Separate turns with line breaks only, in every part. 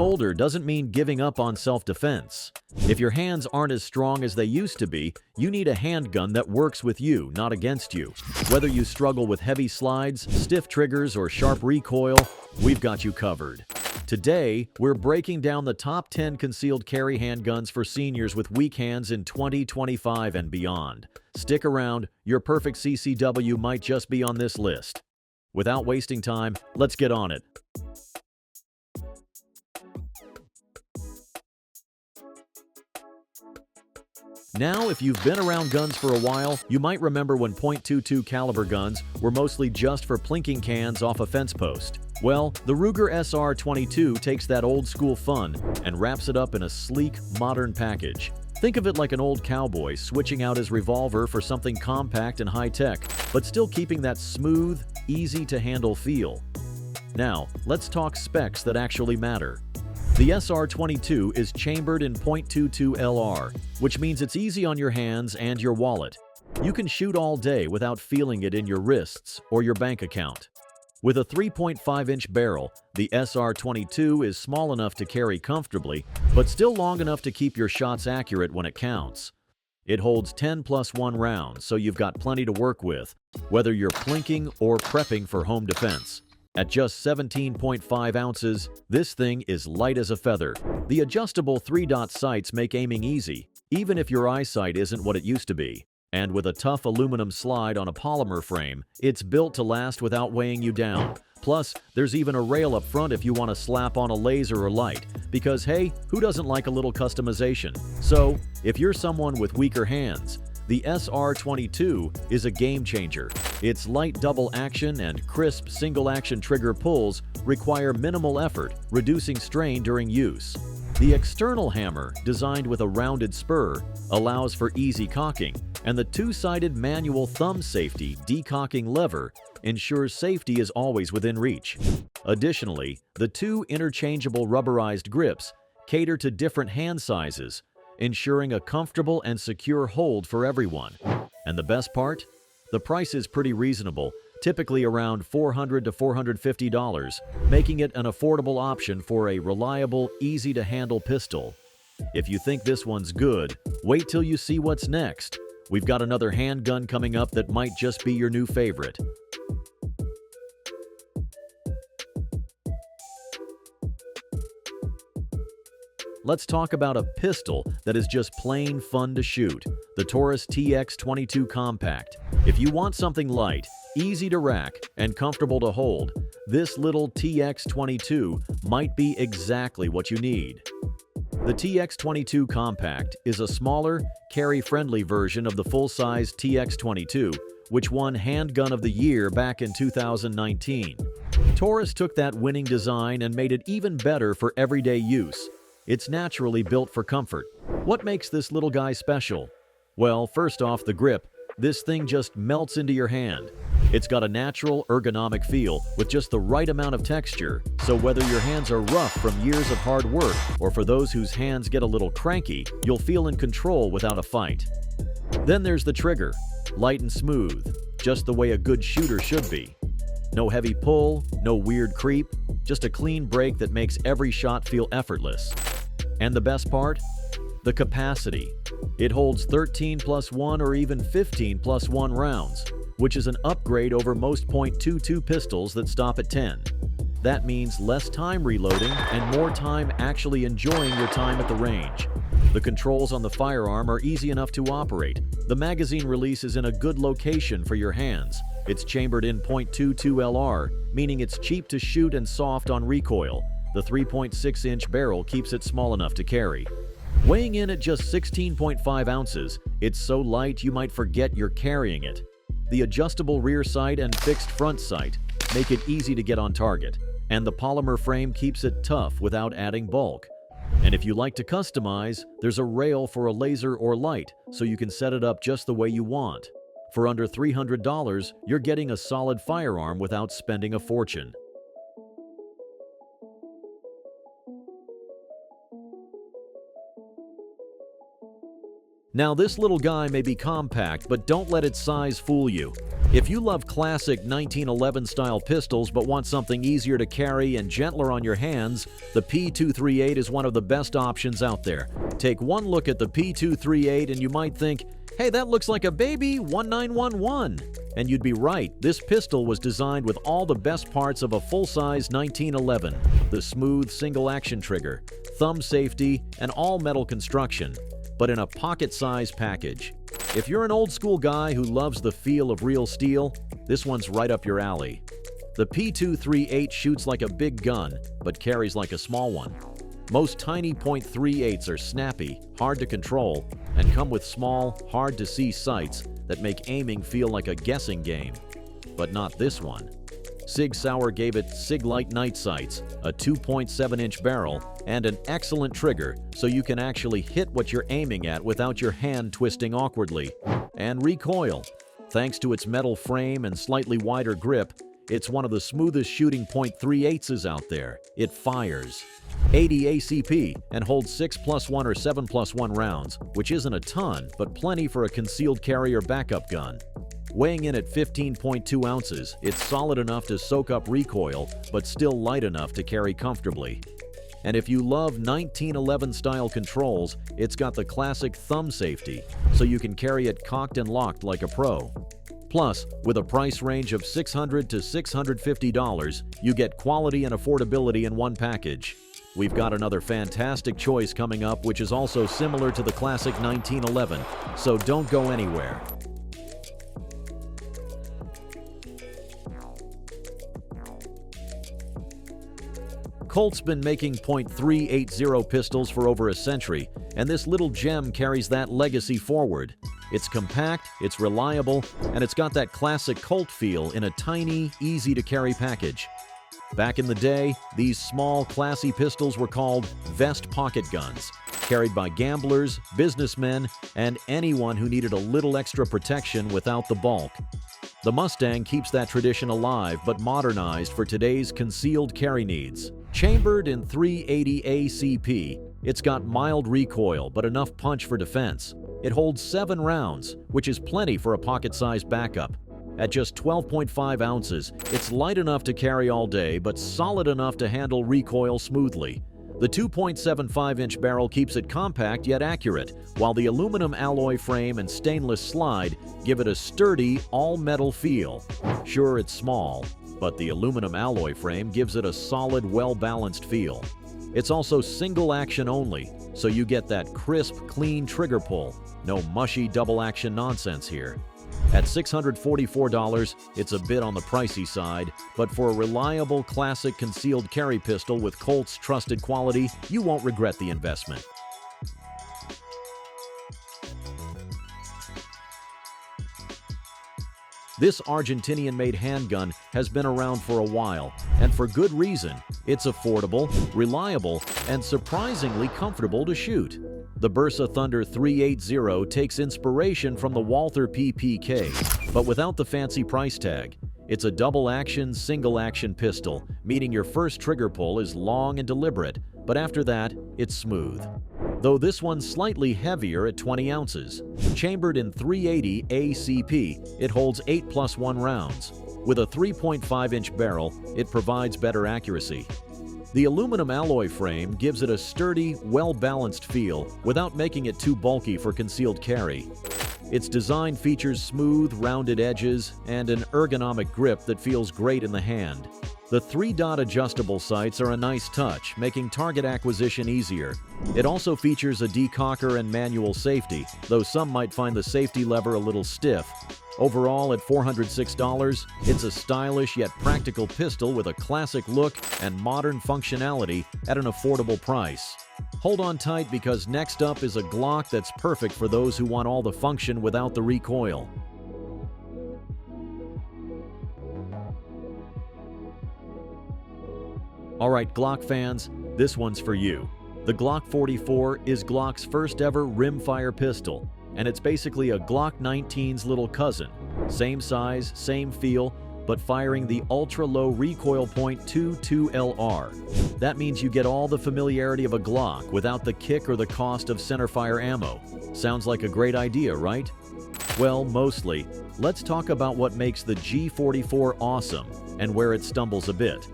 older doesn't mean giving up on self-defense. If your hands aren't as strong as they used to be, you need a handgun that works with you, not against you. Whether you struggle with heavy slides, stiff triggers, or sharp recoil, we've got you covered. Today, we're breaking down the top 10 concealed carry handguns for seniors with weak hands in 2025 and beyond. Stick around, your perfect CCW might just be on this list. Without wasting time, let's get on it. Now, if you've been around guns for a while, you might remember when .22 caliber guns were mostly just for plinking cans off a fence post. Well, the Ruger SR22 takes that old-school fun and wraps it up in a sleek, modern package. Think of it like an old cowboy switching out his revolver for something compact and high-tech, but still keeping that smooth, easy-to-handle feel. Now, let's talk specs that actually matter. The SR22 is chambered in .22 LR, which means it's easy on your hands and your wallet. You can shoot all day without feeling it in your wrists or your bank account. With a 3.5-inch barrel, the SR22 is small enough to carry comfortably, but still long enough to keep your shots accurate when it counts. It holds 10+1 rounds, so you've got plenty to work with, whether you're plinking or prepping for home defense. At just 17.5 ounces, this thing is light as a feather. The adjustable 3-dot sights make aiming easy, even if your eyesight isn't what it used to be. And with a tough aluminum slide on a polymer frame, it's built to last without weighing you down. Plus, there's even a rail up front if you want to slap on a laser or light, because hey, who doesn't like a little customization? So, if you're someone with weaker hands, the SR22 is a game changer. Its light double action and crisp single action trigger pulls require minimal effort, reducing strain during use. The external hammer, designed with a rounded spur, allows for easy cocking, and the two-sided manual thumb safety decocking lever ensures safety is always within reach. Additionally, the two interchangeable rubberized grips cater to different hand sizes, ensuring a comfortable and secure hold for everyone. And the best part? The price is pretty reasonable, typically around $400 to $450, making it an affordable option for a reliable, easy-to-handle pistol. If you think this one's good, wait till you see what's next. We've got another handgun coming up that might just be your new favorite. Let's talk about a pistol that is just plain fun to shoot, the Taurus TX 22 Compact. If you want something light, easy to rack, and comfortable to hold, this little TX 22 might be exactly what you need. The TX 22 Compact is a smaller, carry-friendly version of the full-size TX 22, which won Handgun of the Year back in 2019. Taurus took that winning design and made it even better for everyday use. It's naturally built for comfort. What makes this little guy special? Well, first off, the grip. This thing just melts into your hand. It's got a natural, ergonomic feel with just the right amount of texture, so whether your hands are rough from years of hard work or for those whose hands get a little cranky, you'll feel in control without a fight. Then there's the trigger. Light and smooth, just the way a good shooter should be. No heavy pull, no weird creep, just a clean break that makes every shot feel effortless. And the best part? The capacity. It holds 13+1 or even 15+1 rounds, which is an upgrade over most .22 pistols that stop at 10. That means less time reloading and more time actually enjoying your time at the range. The controls on the firearm are easy enough to operate. The magazine release is in a good location for your hands. It's chambered in .22 LR, meaning it's cheap to shoot and soft on recoil. The 3.6-inch barrel keeps it small enough to carry. Weighing in at just 16.5 ounces, it's so light you might forget you're carrying it. The adjustable rear sight and fixed front sight make it easy to get on target, and the polymer frame keeps it tough without adding bulk. And if you like to customize, there's a rail for a laser or light, so you can set it up just the way you want. For under $300, you're getting a solid firearm without spending a fortune. Now this little guy may be compact, but don't let its size fool you. If you love classic 1911 style pistols but want something easier to carry and gentler on your hands, the P238 is one of the best options out there. Take one look at the P238 and you might think, hey, that looks like a baby 1911. And you'd be right, this pistol was designed with all the best parts of a full-size 1911. The smooth single-action trigger, thumb safety, and all-metal construction, but in a pocket-sized package. If you're an old-school guy who loves the feel of real steel, this one's right up your alley. The P238 shoots like a big gun, but carries like a small one. Most tiny .38s are snappy, hard to control, and come with small, hard-to-see sights that make aiming feel like a guessing game. But not this one. Sig Sauer gave it Sig Light night sights, a 2.7-inch barrel, and an excellent trigger so you can actually hit what you're aiming at without your hand twisting awkwardly. And recoil. Thanks to its metal frame and slightly wider grip, it's one of the smoothest shooting .38s out there. It fires 80 ACP and holds 6+1 or 7+1 rounds, which isn't a ton, but plenty for a concealed carry or backup gun. Weighing in at 15.2 ounces, it's solid enough to soak up recoil, but still light enough to carry comfortably. And if you love 1911 style controls, it's got the classic thumb safety, so you can carry it cocked and locked like a pro. Plus, with a price range of $600 to $650, you get quality and affordability in one package. We've got another fantastic choice coming up, which is also similar to the classic 1911, so don't go anywhere. Colt's been making .380 pistols for over a century, and this little gem carries that legacy forward. It's compact, it's reliable, and it's got that classic Colt feel in a tiny, easy-to-carry package. Back in the day, these small, classy pistols were called vest pocket guns, carried by gamblers, businessmen, and anyone who needed a little extra protection without the bulk. The Mustang keeps that tradition alive but modernized for today's concealed carry needs. Chambered in 380 ACP, it's got mild recoil but enough punch for defense. It holds 7 rounds, which is plenty for a pocket-sized backup. At just 12.5 ounces, it's light enough to carry all day but solid enough to handle recoil smoothly. The 2.75-inch barrel keeps it compact yet accurate, while the aluminum alloy frame and stainless slide give it a sturdy, all-metal feel. Sure, it's small, but the aluminum alloy frame gives it a solid, well-balanced feel. It's also single-action only, so you get that crisp, clean trigger pull. No mushy double-action nonsense here. At $644, it's a bit on the pricey side, but for a reliable, classic concealed carry pistol with Colt's trusted quality, you won't regret the investment. This Argentinian-made handgun has been around for a while, and for good reason. It's affordable, reliable, and surprisingly comfortable to shoot. The Bersa Thunder 380 takes inspiration from the Walther PPK, but without the fancy price tag. It's a double-action, single-action pistol, meaning your first trigger pull is long and deliberate, but after that, it's smooth. Though this one's slightly heavier at 20 ounces. Chambered in 380 ACP, it holds 8+1 rounds. With a 3.5-inch barrel, it provides better accuracy. The aluminum alloy frame gives it a sturdy, well-balanced feel without making it too bulky for concealed carry. Its design features smooth, rounded edges and an ergonomic grip that feels great in the hand. The 3-dot adjustable sights are a nice touch, making target acquisition easier. It also features a decocker and manual safety, though some might find the safety lever a little stiff. Overall, at $406, it's a stylish yet practical pistol with a classic look and modern functionality at an affordable price. Hold on tight because next up is a Glock that's perfect for those who want all the function without the recoil. Alright Glock fans, this one's for you. The Glock 44 is Glock's first ever rimfire pistol, and it's basically a Glock 19's little cousin. Same size, same feel, but firing the ultra-low recoil .22 LR. That means you get all the familiarity of a Glock without the kick or the cost of centerfire ammo. Sounds like a great idea, right? Well, mostly. Let's talk about what makes the G44 awesome and where it stumbles a bit.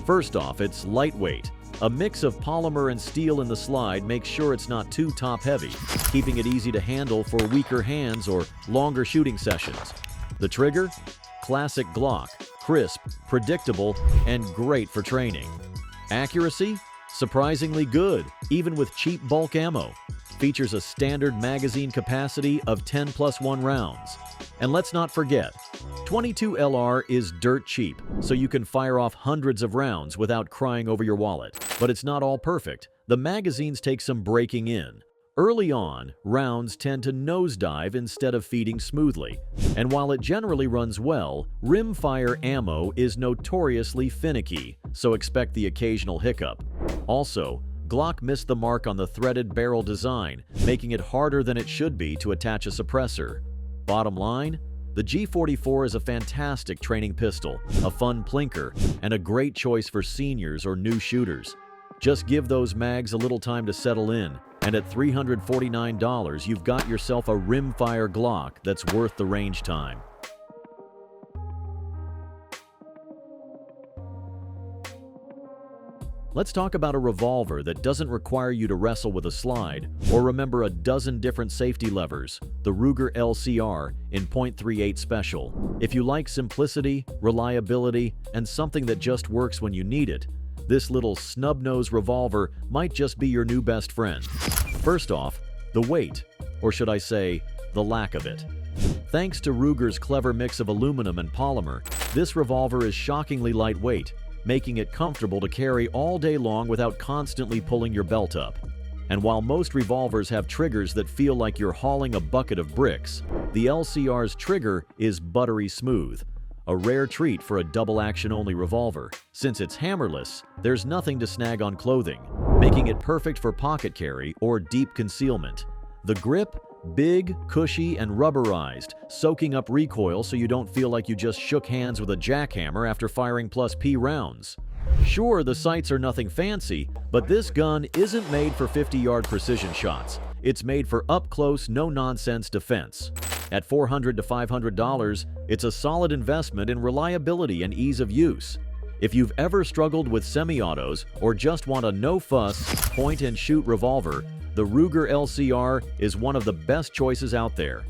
First off, it's lightweight. A mix of polymer and steel in the slide makes sure it's not too top-heavy, keeping it easy to handle for weaker hands or longer shooting sessions. The trigger? Classic Glock, crisp, predictable, and great for training. Accuracy? Surprisingly good, even with cheap bulk ammo. Features a standard magazine capacity of 10+1 rounds. And let's not forget, .22 LR is dirt cheap, so you can fire off hundreds of rounds without crying over your wallet. But it's not all perfect. The magazines take some breaking in. Early on, rounds tend to nosedive instead of feeding smoothly. And while it generally runs well, rimfire ammo is notoriously finicky, so expect the occasional hiccup. Also, Glock missed the mark on the threaded barrel design, making it harder than it should be to attach a suppressor. Bottom line, the G44 is a fantastic training pistol, a fun plinker, and a great choice for seniors or new shooters. Just give those mags a little time to settle in, and at $349, you've got yourself a rimfire Glock that's worth the range time. Let's talk about a revolver that doesn't require you to wrestle with a slide or remember a dozen different safety levers, the Ruger LCR in .38 Special. If you like simplicity, reliability, and something that just works when you need it, this little snub-nosed revolver might just be your new best friend. First off, the weight, or should I say, the lack of it. Thanks to Ruger's clever mix of aluminum and polymer, this revolver is shockingly lightweight, making it comfortable to carry all day long without constantly pulling your belt up. And while most revolvers have triggers that feel like you're hauling a bucket of bricks, the LCR's trigger is buttery smooth, a rare treat for a double-action-only revolver. Since it's hammerless, there's nothing to snag on clothing, making it perfect for pocket carry or deep concealment. The grip? Big, cushy, and rubberized, soaking up recoil so you don't feel like you just shook hands with a jackhammer after firing +P rounds. Sure, the sights are nothing fancy, but this gun isn't made for 50-yard precision shots. It's made for up-close, no-nonsense defense. At $400 to $500, it's a solid investment in reliability and ease of use. If you've ever struggled with semi-autos or just want a no-fuss, point-and-shoot revolver, the Ruger LCR is one of the best choices out there.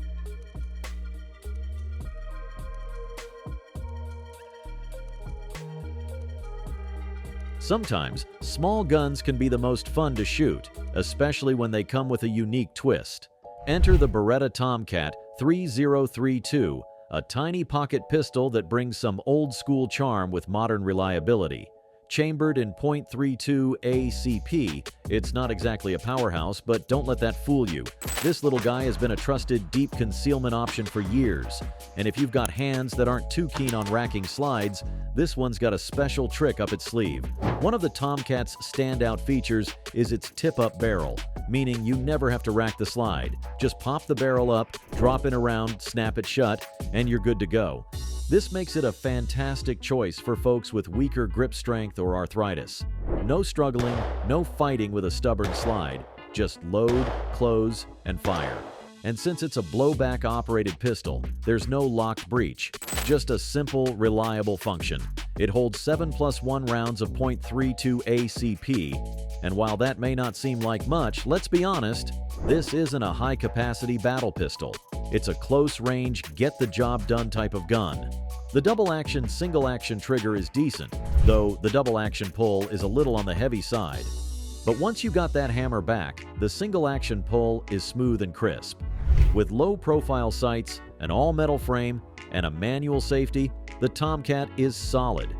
Sometimes, small guns can be the most fun to shoot, especially when they come with a unique twist. Enter the Beretta Tomcat 3032, a tiny pocket pistol that brings some old-school charm with modern reliability. Chambered in .32 ACP, it's not exactly a powerhouse, but don't let that fool you. This little guy has been a trusted deep concealment option for years, and if you've got hands that aren't too keen on racking slides, this one's got a special trick up its sleeve. One of the Tomcat's standout features is its tip-up barrel, meaning you never have to rack the slide. Just pop the barrel up, drop in a round, snap it shut, and you're good to go. This makes it a fantastic choice for folks with weaker grip strength or arthritis. No struggling, no fighting with a stubborn slide. Just load, close, and fire. And since it's a blowback-operated pistol, there's no locked breech, just a simple, reliable function. It holds 7+1 rounds of .32 ACP, and while that may not seem like much, let's be honest, this isn't a high-capacity battle pistol. It's a close-range, get-the-job-done type of gun. The double-action, single-action trigger is decent, though the double-action pull is a little on the heavy side. But once you got that hammer back, the single-action pull is smooth and crisp. With low-profile sights, an all-metal frame, and a manual safety, the Tomcat is solid.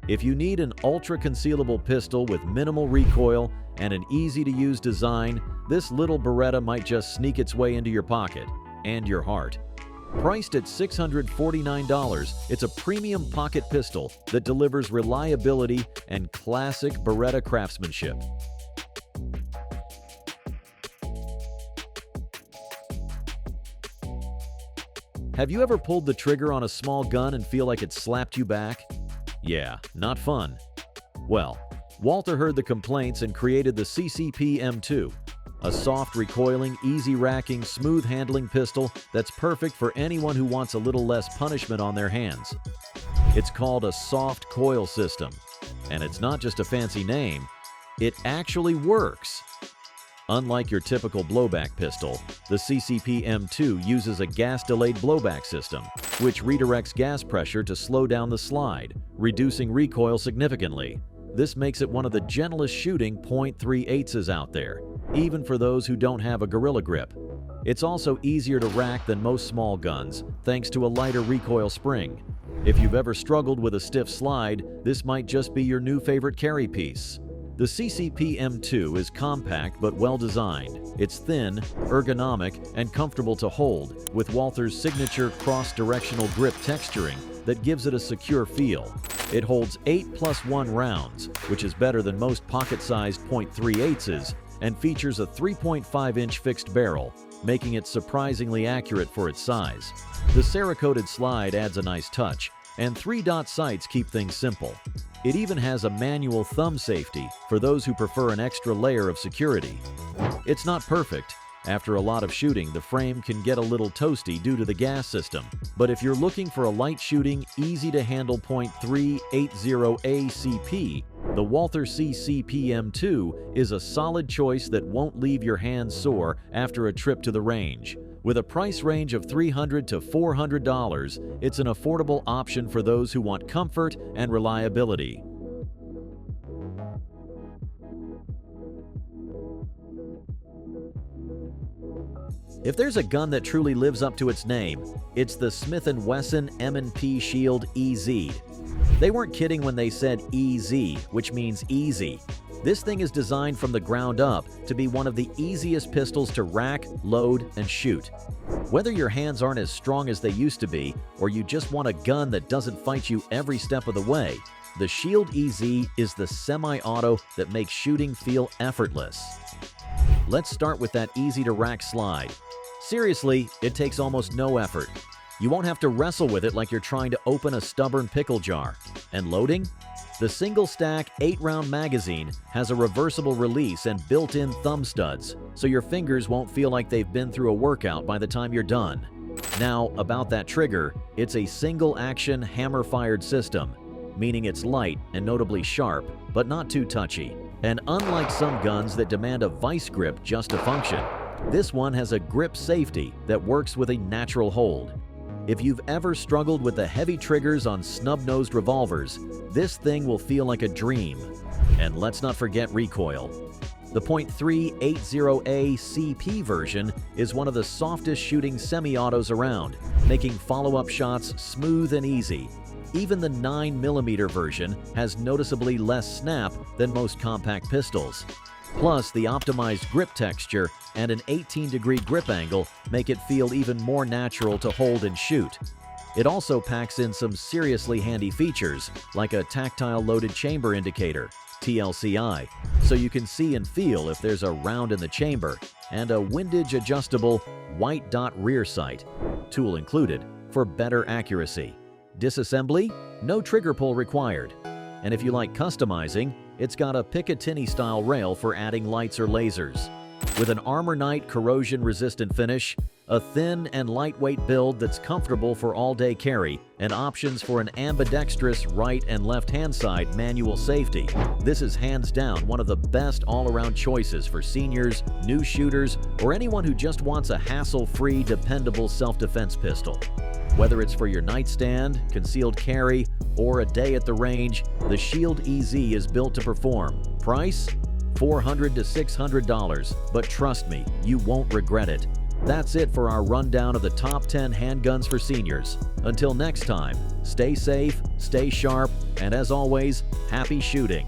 If you need an ultra-concealable pistol with minimal recoil and an easy-to-use design, this little Beretta might just sneak its way into your pocket and your heart. Priced at $649, it's a premium pocket pistol that delivers reliability and classic Beretta craftsmanship. Have you ever pulled the trigger on a small gun and feel like it slapped you back? Yeah, not fun. Well, Walther heard the complaints and created the CCP M2, a soft recoiling, easy racking, smooth handling pistol that's perfect for anyone who wants a little less punishment on their hands. It's called a soft coil system, and it's not just a fancy name, it actually works. Unlike your typical blowback pistol, the CCP M2 uses a gas-delayed blowback system, which redirects gas pressure to slow down the slide, reducing recoil significantly. This makes it one of the gentlest shooting .38s out there, even for those who don't have a gorilla grip. It's also easier to rack than most small guns, thanks to a lighter recoil spring. If you've ever struggled with a stiff slide, this might just be your new favorite carry piece. The CCP M2 is compact but well-designed. It's thin, ergonomic, and comfortable to hold, with Walther's signature cross-directional grip texturing that gives it a secure feel. It holds 8+1 rounds, which is better than most pocket-sized .38s, and features a 3.5-inch fixed barrel, making it surprisingly accurate for its size. The Cerakoted slide adds a nice touch, and 3-dot sights keep things simple. It even has a manual thumb safety for those who prefer an extra layer of security. It's not perfect. After a lot of shooting, the frame can get a little toasty due to the gas system. But if you're looking for a light shooting, easy-to-handle .380 ACP, the Walther CCP M2 is a solid choice that won't leave your hands sore after a trip to the range. With a price range of $300 to $400, it's an affordable option for those who want comfort and reliability. If there's a gun that truly lives up to its name, it's the Smith & Wesson M&P Shield EZ. They weren't kidding when they said EZ, which means easy. This thing is designed from the ground up to be one of the easiest pistols to rack, load, and shoot. Whether your hands aren't as strong as they used to be, or you just want a gun that doesn't fight you every step of the way, the Shield EZ is the semi-auto that makes shooting feel effortless. Let's start with that easy-to-rack slide. Seriously, it takes almost no effort. You won't have to wrestle with it like you're trying to open a stubborn pickle jar. And loading? The single-stack 8-round magazine has a reversible release and built-in thumb studs, so your fingers won't feel like they've been through a workout by the time you're done. Now, about that trigger, it's a single-action hammer-fired system, meaning it's light and notably sharp, but not too touchy. And unlike some guns that demand a vice grip just to function, this one has a grip safety that works with a natural hold. If you've ever struggled with the heavy triggers on snub-nosed revolvers, this thing will feel like a dream. And let's not forget recoil. The .380 ACP version is one of the softest shooting semi-autos around, making follow-up shots smooth and easy. Even the 9mm version has noticeably less snap than most compact pistols. Plus, the optimized grip texture and an 18-degree grip angle make it feel even more natural to hold and shoot. It also packs in some seriously handy features, like a tactile loaded chamber indicator, TLCI, so you can see and feel if there's a round in the chamber, and a windage adjustable white dot rear sight, tool included, for better accuracy. Disassembly? No trigger pull required. And if you like customizing, it's got a Picatinny-style rail for adding lights or lasers. With an Armor Knight corrosion-resistant finish, a thin and lightweight build that's comfortable for all-day carry, and options for an ambidextrous right and left-hand side manual safety, this is hands down one of the best all-around choices for seniors, new shooters, or anyone who just wants a hassle-free, dependable self-defense pistol. Whether it's for your nightstand, concealed carry, or a day at the range, the Shield EZ is built to perform. Price? $400 to $600, but trust me, you won't regret it. That's it for our rundown of the top 10 handguns for seniors. Until next time, stay safe, stay sharp, and as always, happy shooting.